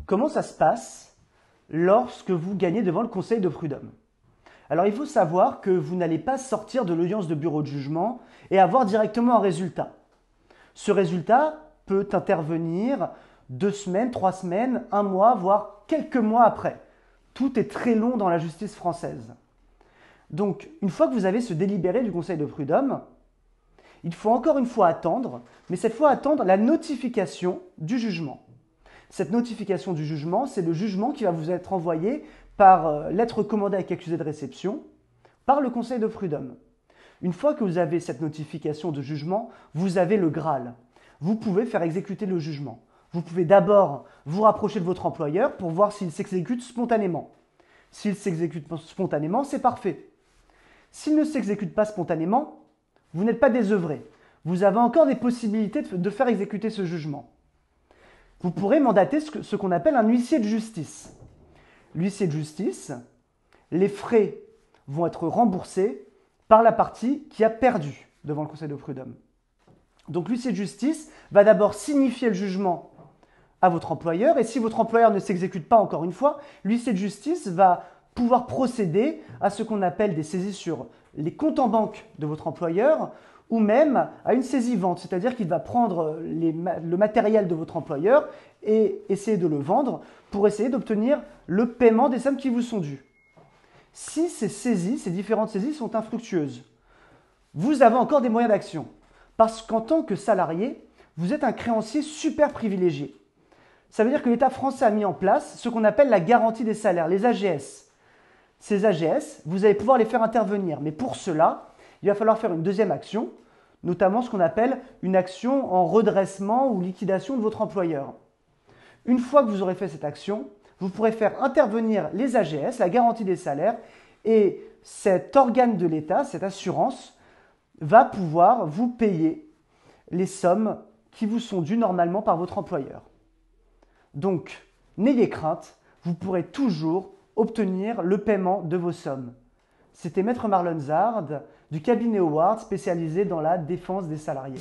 Comment ça se passe lorsque vous gagnez devant le conseil de prud'homme? Alors il faut savoir que vous n'allez pas sortir de l'audience de bureau de jugement et avoir directement un résultat. Ce résultat peut intervenir 2 semaines, 3 semaines, 1 mois, voire quelques mois après. Tout est très long dans la justice française. Donc, une fois que vous avez ce délibéré du conseil de prud'homme, il faut encore une fois attendre, mais cette fois attendre la notification du jugement. Cette notification du jugement, c'est le jugement qui va vous être envoyé par lettre commandée avec accusé de réception par le conseil de prud'homme. Une fois que vous avez cette notification de jugement, vous avez le Graal. Vous pouvez faire exécuter le jugement. Vous pouvez d'abord vous rapprocher de votre employeur pour voir s'il s'exécute spontanément. S'il s'exécute spontanément, c'est parfait. S'il ne s'exécute pas spontanément, vous n'êtes pas désœuvré. Vous avez encore des possibilités de faire exécuter ce jugement. Vous pourrez mandater ce qu'on appelle un huissier de justice. L'huissier de justice, les frais vont être remboursés par la partie qui a perdu devant le conseil de prud'homme. Donc l'huissier de justice va d'abord signifier le jugement à votre employeur et si votre employeur ne s'exécute pas encore une fois, l'huissier de justice va pouvoir procéder à ce qu'on appelle des saisies sur les comptes en banque de votre employeur ou même à une saisie-vente, c'est-à-dire qu'il va prendre le matériel de votre employeur et essayer de le vendre pour essayer d'obtenir le paiement des sommes qui vous sont dues. Si ces différentes saisies sont infructueuses, vous avez encore des moyens d'action parce qu'en tant que salarié, vous êtes un créancier super privilégié. Ça veut dire que l'État français a mis en place ce qu'on appelle la garantie des salaires, les AGS. Ces AGS, vous allez pouvoir les faire intervenir, mais pour cela, il va falloir faire une deuxième action, notamment ce qu'on appelle une action en redressement ou liquidation de votre employeur. Une fois que vous aurez fait cette action, vous pourrez faire intervenir les AGS, la garantie des salaires, et cet organe de l'État, cette assurance, va pouvoir vous payer les sommes qui vous sont dues normalement par votre employeur. Donc, n'ayez crainte, vous pourrez toujours obtenir le paiement de vos sommes. C'était Maître Marlon Zard du cabinet Howard spécialisé dans la défense des salariés.